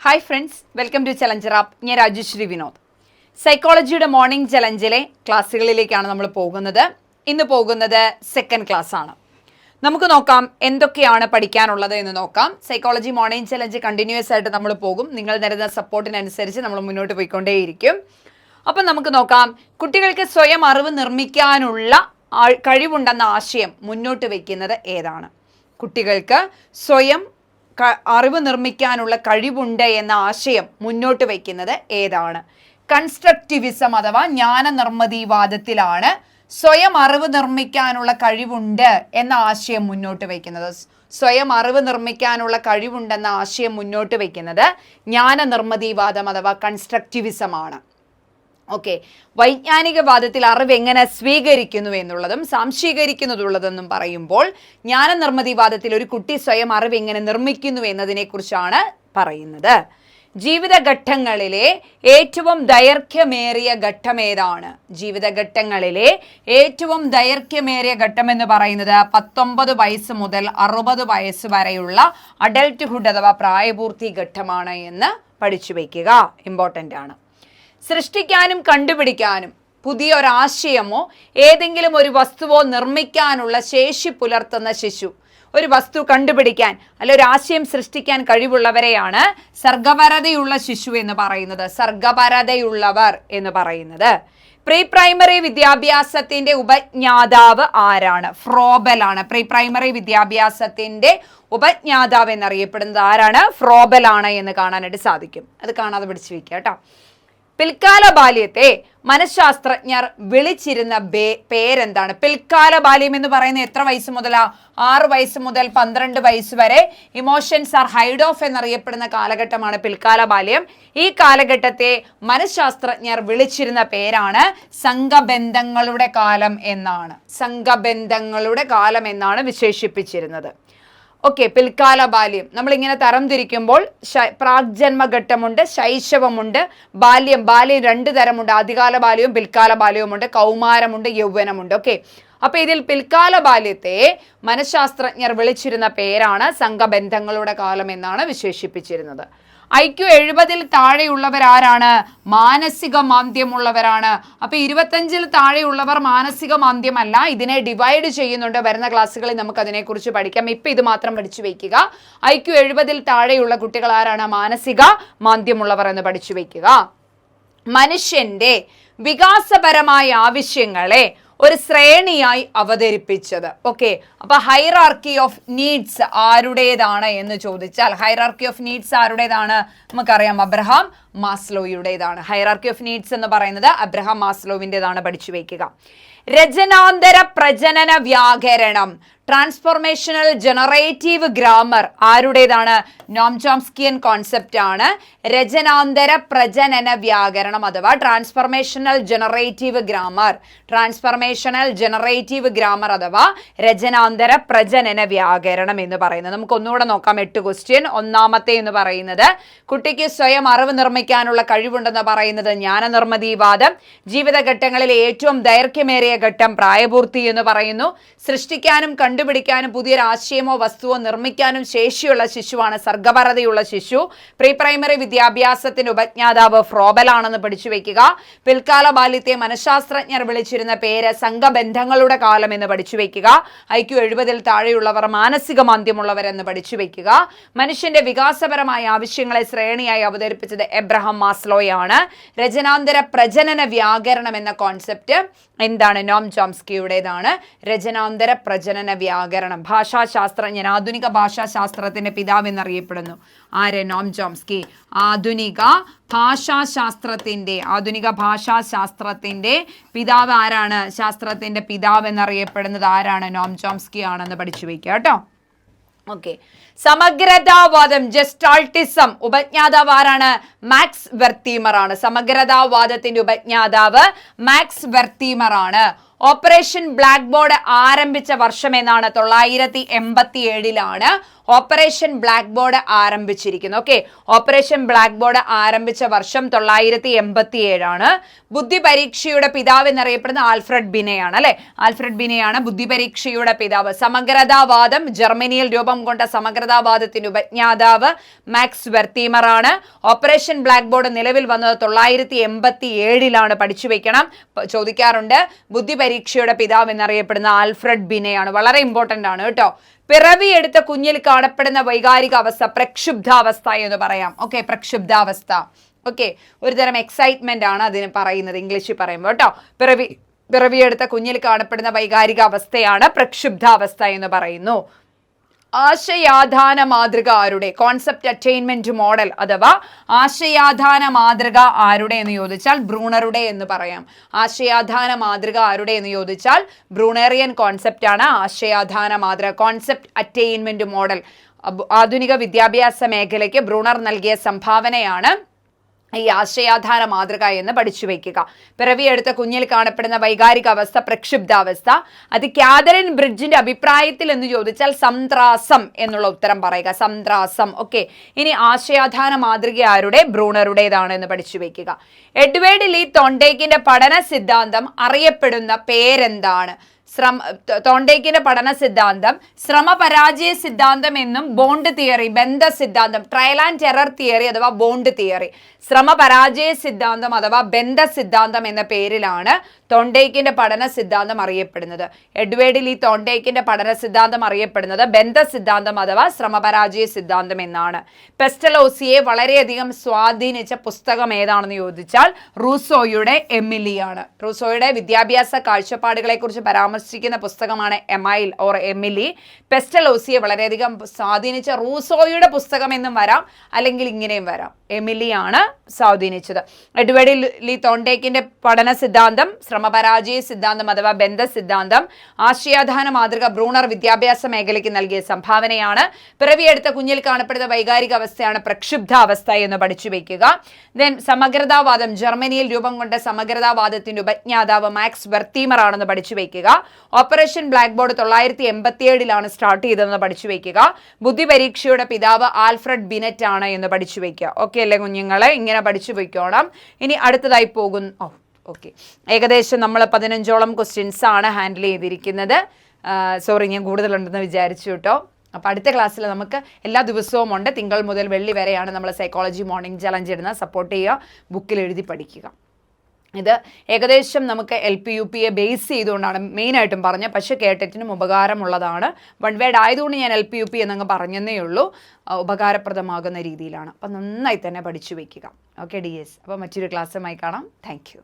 Hi friends, welcome to challenger app. ഞാൻ രാജശ്രീ വിനോദ്. സൈക്കോളജിയുടെ morning ചലഞ്ചിലെ ക്ലാസ്സുകളിലേക്കാണ് നമ്മൾ പോകുന്നത്. ഇന്ന് പോകുന്നത് സെക്കൻഡ് ക്ലാസ് ആണ്. നമുക്ക് നോക്കാം എന്തൊക്കെയാണ് പഠിക്കാനുള്ളത് എന്ന് നോക്കാം. സൈക്കോളജി മോർണിംഗ് ചലഞ്ച് കണ്ടിന്യൂസ് ആയിട്ട് നമ്മൾ പോകും. നിങ്ങൾ തരുന്ന സപ്പോർട്ടിനനുസരിച്ച് നമ്മൾ മുന്നോട്ട് പോയിക്കൊണ്ടേയിരിക്കും. അപ്പം നമുക്ക് നോക്കാം, കുട്ടികൾക്ക് സ്വയം അറിവ് നിർമ്മിക്കാനുള്ള കഴിവുണ്ടെന്ന ആശയം മുന്നോട്ട് വയ്ക്കുന്നത് ഏതാണ്? കുട്ടികൾക്ക് സ്വയം അറിവ് നിർമ്മിക്കാനുള്ള കഴിവുണ്ട് എന്ന ആശയം മുന്നോട്ട് വയ്ക്കുന്നത് ഏതാണ്? കൺസ്ട്രക്റ്റിവിസം അഥവാ ജ്ഞാനനിർമ്മിതിവാദത്തിലാണ് സ്വയം അറിവ് നിർമ്മിക്കാനുള്ള കഴിവുണ്ട് എന്ന ആശയം മുന്നോട്ട് വയ്ക്കുന്നത്. സ്വയം അറിവ് നിർമ്മിക്കാനുള്ള കഴിവുണ്ടെന്ന ആശയം മുന്നോട്ട് വയ്ക്കുന്നത് ജ്ഞാനനിർമ്മിതിവാദം അഥവാ കൺസ്ട്രക്റ്റിവിസമാണ്. ഓക്കെ, വൈജ്ഞാനികവാദത്തിൽ അറിവ് എങ്ങനെ സ്വീകരിക്കുന്നു എന്നുള്ളതും സംശീകരിക്കുന്നതുള്ളതെന്നും പറയുമ്പോൾ ജ്ഞാനനിർമ്മിതിവാദത്തിൽ ഒരു കുട്ടി സ്വയം അറിവ് എങ്ങനെ നിർമ്മിക്കുന്നു എന്നതിനെക്കുറിച്ചാണ് പറയുന്നത്. ജീവിതഘട്ടങ്ങളിലെ ഏറ്റവും ദൈർഘ്യമേറിയ ഘട്ടം ഏതാണ്? ജീവിതഘട്ടങ്ങളിലെ ഏറ്റവും ദൈർഘ്യമേറിയ ഘട്ടം എന്ന് പറയുന്നത് 19 വയസ്സ് മുതൽ 60 വയസ്സ് വരെയുള്ള അഡൽട്ട്ഹുഡ് അഥവാ പ്രായപൂർത്തി ഘട്ടമാണ് എന്ന് പഠിച്ചു വയ്ക്കുക. ഇമ്പോർട്ടൻ്റ് ആണ്. സൃഷ്ടിക്കാനും കണ്ടുപിടിക്കാനും പുതിയൊരാശയമോ ഏതെങ്കിലും ഒരു വസ്തുവോ നിർമ്മിക്കാനുള്ള ശേഷി പുലർത്തുന്ന ശിശു, ഒരു വസ്തു കണ്ടുപിടിക്കാൻ അല്ല ഒരു ആശയം സൃഷ്ടിക്കാൻ കഴിവുള്ളവരെയാണ് സർഗപരതയുള്ള ശിശു എന്ന് പറയുന്നത്. സർഗപരതയുള്ളവർ എന്ന് പറയുന്നത്. പ്രീ പ്രൈമറി വിദ്യാഭ്യാസത്തിന്റെ ഉപജ്ഞാതാവ് ആരാണ്? ഫ്രോബൽ ആണ്. പ്രീ പ്രൈമറി വിദ്യാഭ്യാസത്തിന്റെ ഉപജ്ഞാതാവ് എന്നറിയപ്പെടുന്നത് ആരാണ്? ഫ്രോബൽ ആണ് എന്ന് കാണാനായിട്ട് സാധിക്കും. അത് കാണാതെ പിടിച്ചു വയ്ക്കുക കേട്ടോ. പിൽക്കാല ബാല്യത്തെ മനഃശാസ്ത്രജ്ഞർ വിളിച്ചിരുന്ന പേരെന്താണ്? പിൽക്കാല ബാല്യം എന്ന് പറയുന്നത് എത്ര വയസ്സ് മുതലാ? 6 വയസ്സ് മുതൽ 12 വയസ്സ് വരെ ഇമോഷൻസ് ആർ ഹൈഡ് ഓഫ് എന്നറിയപ്പെടുന്ന കാലഘട്ടമാണ് പിൽക്കാല ബാല്യം. ഈ കാലഘട്ടത്തെ മനഃശാസ്ത്രജ്ഞർ വിളിച്ചിരുന്ന പേരാണ് സംഘബന്ധങ്ങളുടെ കാലം എന്നാണ്. സംഘബന്ധങ്ങളുടെ കാലം എന്നാണ് വിശേഷിപ്പിച്ചിരുന്നത്. ഓക്കെ, പിൽക്കാല ബാല്യം നമ്മളിങ്ങനെ തരംതിരിക്കുമ്പോൾ പ്രാഗ്ജന്മഘട്ടമുണ്ട്, ശൈശവമുണ്ട്, ബാല്യം 2 തരമുണ്ട്. ആദ്യകാല ബാല്യവും പിൽക്കാല ബാല്യവുമുണ്ട്, കൗമാരമുണ്ട്, യൗവനമുണ്ട്. ഓക്കെ, അപ്പൊ ഇതിൽ പിൽക്കാല ബാല്യത്തെ മനഃശാസ്ത്രജ്ഞർ വിളിച്ചിരുന്ന പേരാണ് സംഘബന്ധങ്ങളുടെ കാലം എന്നാണ് വിശേഷിപ്പിച്ചിരുന്നത്. IQ 70 താഴെയുള്ളവരാരാണ്? മാനസിക മാന്ദ്യമുള്ളവരാണ്. അപ്പൊ 25 താഴെയുള്ളവർ മാനസിക മാന്ദ്യമല്ല. ഇതിനെ ഡിവൈഡ് ചെയ്യുന്നുണ്ട്. വരുന്ന ക്ലാസ്സുകളിൽ നമുക്ക് അതിനെക്കുറിച്ച് പഠിക്കാം. ഇപ്പൊ ഇത് മാത്രം പഠിച്ചു വയ്ക്കുക. IQ 70 താഴെയുള്ള കുട്ടികൾ ആരാണ്? മാനസിക മാന്ദ്യമുള്ളവർ എന്ന് പഠിച്ചു വയ്ക്കുക. മനുഷ്യന്റെ വികാസപരമായ ആവശ്യങ്ങളെ ഒരു ശ്രേണിയായി അവതരിപ്പിച്ചത്. ഓക്കെ, അപ്പൊ ഹൈറാർക്കി ഓഫ് നീഡ്സ് ആരുടേതാണ് എന്ന് ചോദിച്ചാൽ ഹൈറാർക്കി ഓഫ് നീഡ്സ് ആരുടേതാണ്? നമുക്കറിയാം, അബ്രഹാം മാസ്ലോയുടേതാണ്. ഹൈറാർക്കി ഓഫ് നീഡ്സ് എന്ന് പറയുന്നത് അബ്രഹാം മാസ്ലോവിൻ്റെതാണ്. പഠിച്ചു വയ്ക്കുക. രചനാന്തര പ്രജനന വ്യാകരണം ട്രാൻസ്ഫോർമേഷണൽ ജനറേറ്റീവ് ഗ്രാമർ ആരുടേതാണ്? നോം ചോംസ്കിയൻ കോൺസെപ്റ്റ് ആണ്. രചനാന്തര പ്രജനന വ്യാകരണം അഥവാ transformational generative grammar. Transformational generative grammar അഥവാ രചനാന്തര പ്രജനന വ്യാകരണം എന്ന് പറയുന്നത്. നമുക്ക് ഒന്നുകൂടെ നോക്കാം. 8 ക്വസ്റ്റ്യൻ. ഒന്നാമത്തെ എന്ന് പറയുന്നത് കുട്ടിക്ക് സ്വയം അറിവ് നിർമ്മിക്കാനുള്ള കഴിവുണ്ടെന്ന് പറയുന്നത് ജ്ഞാനനിർമ്മിതിവാദം. ജീവിതഘട്ടങ്ങളിലെ ഏറ്റവും ദൈർഘ്യമേറിയ ഘട്ടം പ്രായപൂർത്തി എന്ന് പറയുന്നു. സൃഷ്ടിക്കാനും കണ്ടുപിടിക്കാനും പുതിയൊരു ആശയമോ വസ്തുവോ നിർമ്മിക്കാനും ശേഷിയുള്ള ശിശുവാണ് സർഗപരതയുള്ള ശിശു. പ്രീ പ്രൈമറി വിദ്യാഭ്യാസത്തിന്റെ ഉപജ്ഞാതാവ് ഫ്രോബൽ ആണെന്ന് പഠിച്ചു വയ്ക്കുക. പിൽക്കാല ബാല്യത്തെ മനഃശാസ്ത്രജ്ഞർ വിളിച്ചിരുന്ന പേര് സംഘബന്ധങ്ങളുടെ കാലം എന്ന് പഠിച്ചു വയ്ക്കുക. IQ 70 താഴെയുള്ളവർ മാനസിക മാന്ദ്യമുള്ളവരെന്ന് പഠിച്ചു വയ്ക്കുക. മനുഷ്യന്റെ വികാസപരമായ ആവശ്യങ്ങളെ ശ്രേണിയായി അവതരിപ്പിച്ചത് എബ്രഹാം മാസ്ലോയാണ്. രചനാന്തര പ്രജനന വ്യാകരണം എന്ന കോൺസെപ്റ്റ് എന്താണ്? നോം ചോംസ്കിയുടേതാണ്. രചനാന്തര പ്രജനന വ്യാകരണം. ഭാഷാശാസ്ത്രജ്ഞൻ, ആധുനിക ഭാഷാശാസ്ത്രത്തിന്റെ പിതാവ് എന്നറിയപ്പെടുന്നു. ആര്? Noam Chomsky. ആധുനിക ഭാഷാശാസ്ത്രത്തിന്റെ പിതാവ് ആരാണ്? ശാസ്ത്രത്തിന്റെ പിതാവ് എന്നറിയപ്പെടുന്നത് ആരാണ്? നോം ചോംസ്കി ആണെന്ന് പഠിച്ചു വയ്ക്കുക കേട്ടോ. ഓക്കെ, സമഗ്രതാവാദം ജസ്റ്റാൾട്ടിസം ഉപജ്ഞാതാവ് ആരാണ്? മാക്സ് വെർത്തീമർ ആണ്. സമഗ്രതാവാദത്തിന്റെ ഉപജ്ഞാതാവ് മാക്സ് വെർത്തീമർ ആണ്. ഓപ്പറേഷൻ ബ്ലാക്ക് ബോർഡ് ആരംഭിച്ച വർഷം എന്നാണ്? 987 ഓപ്പറേഷൻ ബ്ലാക്ക് ബോർഡ് ആരംഭിച്ചിരിക്കുന്നത്. ഓക്കെ, ഓപ്പറേഷൻ ബ്ലാക്ക് ബോർഡ് ആരംഭിച്ച വർഷം 987. ബുദ്ധി പരീക്ഷയുടെ പിതാവ് എന്നറിയപ്പെടുന്ന ആൽഫ്രഡ് ബിനെയാണ് അല്ലെ. ആൽഫ്രഡ് ബിനെയാണ് ബുദ്ധി പരീക്ഷയുടെ പിതാവ്. സമഗ്രതാവാദം, ജർമ്മനിയിൽ രൂപം കൊണ്ട സമഗ്രതാവാദത്തിന്റെ ഉപജ്ഞാതാവ് മാക്സ് വെർത്തീമർ ആണ്. ഓപ്പറേഷൻ ബ്ലാക്ക് ബോർഡ് നിലവിൽ വന്നത് 987 പഠിച്ചു വെക്കണം, ചോദിക്കാറുണ്ട്. ബുദ്ധി പരീക്ഷയുടെ പിതാവ് എന്നറിയപ്പെടുന്ന ആൽഫ്രഡ് ബിനെയാണ്. വളരെ ഇമ്പോർട്ടന്റ് ആണ് കേട്ടോ. പിറവിയെടുത്ത കുഞ്ഞിൽ കാണപ്പെടുന്ന വൈകാരിക അവസ്ഥ പ്രക്ഷുബ്ധാവസ്ഥ എന്ന് പറയാം. ഓക്കെ, പ്രക്ഷുബ്ധാവസ്ഥ. ഓക്കെ, ഒരു തരം എക്സൈറ്റ്മെന്റ് ആണ് അതിന് പറയുന്നത് ഇംഗ്ലീഷിൽ പറയുമ്പോൾ കേട്ടോ. പിറവിയെടുത്ത കുഞ്ഞിൽ കാണപ്പെടുന്ന വൈകാരിക അവസ്ഥയാണ് പ്രക്ഷുബ്ധാവസ്ഥ എന്ന് പറയുന്നു. ആശയാധാന മാതൃക ആരുടെ? കോൺസെപ്റ്റ് അറ്റൈൻമെന്റ് മോഡൽ അഥവാ ആശയാധാന മാതൃക ആരുടെ എന്ന് ചോദിച്ചാൽ ബ്രൂണറുടെ എന്ന് പറയാം. ആശയാധാന മാതൃക ആരുടെ എന്ന് ചോദിച്ചാൽ ബ്രൂണേറിയൻ കോൺസെപ്റ്റ് ആണ് ആശയാധാന മാതൃക. കോൺസെപ്റ്റ് അറ്റൈൻമെന്റ് മോഡൽ ആധുനിക വിദ്യാഭ്യാസ മേഖലയ്ക്ക് ബ്രൂണർ നൽകിയ സംഭാവനയാണ് ഈ ആശയാധാര മാതൃക എന്ന് പഠിച്ചു വയ്ക്കുക. പിറവിയെടുത്ത കുഞ്ഞിൽ കാണപ്പെടുന്ന വൈകാരിക അവസ്ഥ പ്രക്ഷുബ്ധാവസ്ഥ. അത് കാതറിൻ ബ്രിഡ്ജിന്റെ അഭിപ്രായത്തിൽ എന്ന് ചോദിച്ചാൽ സംത്രാസം എന്നുള്ള ഉത്തരം പറയുക. സംത്രാസം. ഓക്കെ, ഇനി ആശയാധാര മാതൃക ആരുടെ? ബ്രൂണറുടേതാണ് എന്ന് പഠിച്ചു വയ്ക്കുക. എഡ്വേർഡ് ലീ തോണ്ടേക്കിന്റെ പഠന സിദ്ധാന്തം അറിയപ്പെടുന്ന പേരെന്താണ്? തോണ്ടേക്കിന്റെ പഠന സിദ്ധാന്തം ശ്രമപരാജയ സിദ്ധാന്തം എന്നും ബോണ്ട് തിയറി, ബന്ധ സിദ്ധാന്തം, ട്രയൽ ആൻഡ് എറർ തിയറി അഥവാ ബോണ്ട് തിയറി, ശ്രമപരാജയ സിദ്ധാന്തം അഥവാ ബന്ധ സിദ്ധാന്തം എന്ന പേരിലാണ് തോണ്ടേക്കിന്റെ പഠന സിദ്ധാന്തം അറിയപ്പെടുന്നത്. എഡ്വേർഡ് ലീ തോണ്ടേക്കിന്റെ പഠന സിദ്ധാന്തം അറിയപ്പെടുന്നത് ബന്ധ സിദ്ധാന്തം അഥവാ ശ്രമപരാജയ സിദ്ധാന്തം എന്നാണ്. പെസ്റ്റലോസിയെ വളരെയധികം സ്വാധീനിച്ച പുസ്തകം ഏതാണെന്ന് ചോദിച്ചാൽ റൂസോയുടെ എമിലിയാണ്. റൂസോയുടെ വിദ്യാഭ്യാസ കാഴ്ചപ്പാടുകളെ കുറിച്ച് പരാമർശിക്കുന്ന പുസ്തകമാണ് എമൈൽ ഓർ എമിലി. പെസ്റ്റലോസിയെ വളരെയധികം സ്വാധീനിച്ച റൂസോയുടെ പുസ്തകം എന്നും വരാം, അല്ലെങ്കിൽ ഇങ്ങനെയും വരാം. എമിലിയാണ് സ്വാധീനിച്ചത്. എഡ്വേർഡ് ലീ തോണ്ടേക്കിന്റെ പഠന സിദ്ധാന്തം ശ്രമപരാജയ സിദ്ധാന്തം അഥവാ ബന്ധ സിദ്ധാന്തം, ആശയാധാന മാതൃക ബ്രൂണർ വിദ്യാഭ്യാസ മേഖലയ്ക്ക് നൽകിയ സംഭാവനയാണ്. പിറവിയെടുത്ത കുഞ്ഞിൽ കാണപ്പെടുന്ന വൈകാരിക അവസ്ഥയാണ് പ്രക്ഷുബ്ധാവസ്ഥ എന്ന് പഠിച്ചു വയ്ക്കുക. ദെൻ സമഗ്രതാവാദം, ജർമ്മനിയിൽ രൂപം കൊണ്ട സമഗ്രതാവാദത്തിന്റെ ഉപജ്ഞാതാവ് മാക്സ് വെർത്തീമർ ആണെന്ന് പഠിച്ചു വയ്ക്കുക. ഓപ്പറേഷൻ ബ്ലാക്ക് ബോർഡ് 987 സ്റ്റാർട്ട് ചെയ്തതെന്ന് പഠിച്ചു വയ്ക്കുക. ബുദ്ധി പരീക്ഷയുടെ പിതാവ് ആൽഫ്രഡ് ബിനെറ്റ് ആണ് എന്ന് പഠിച്ചു വയ്ക്കുക. ഓക്കെ അല്ലേ കുഞ്ഞുങ്ങളെ? ഇങ്ങനെ പഠിച്ചു വയ്ക്കണം. ഇനി അടുത്തതായി പോകുന്നു. ഓക്കെ, ഏകദേശം നമ്മൾ 15ഓളം ക്വസ്റ്റ്യൻസ് ആണ് ഹാൻഡിൽ ചെയ്തിരിക്കുന്നത്. സോറി, ഞാൻ കൂടുതലുണ്ടെന്ന് വിചാരിച്ചു കേട്ടോ. അപ്പോൾ അടുത്ത ക്ലാസ്സിൽ നമുക്ക് എല്ലാ ദിവസവും ഉണ്ട്. തിങ്കൾ മുതൽ വെള്ളി വരെയാണ് നമ്മൾ സൈക്കോളജി മോർണിംഗ് ചലഞ്ച് ഇടുന്നത്. സപ്പോർട്ട് ചെയ്യുക, ബുക്കിൽ എഴുതി പഠിക്കുക. ഇത് ഏകദേശം നമുക്ക് LP-UPയെ ബേസ് ചെയ്തുകൊണ്ടാണ് മെയിനായിട്ടും പറഞ്ഞത്, പക്ഷേ കേട്ടിട്ടിനും ഉപകാരമുള്ളതാണ്. വൺ വേർഡ് ആയതുകൊണ്ട് ഞാൻ LP-UP എന്നങ്ങ് പറഞ്ഞതേ ഉള്ളൂ. ഉപകാരപ്രദമാകുന്ന രീതിയിലാണ്. അപ്പം നന്നായി തന്നെ പഠിച്ചു വയ്ക്കുക. ഓക്കെ DS, അപ്പോൾ മറ്റൊരു ക്ലാസ്സുമായി കാണാം. Thank you.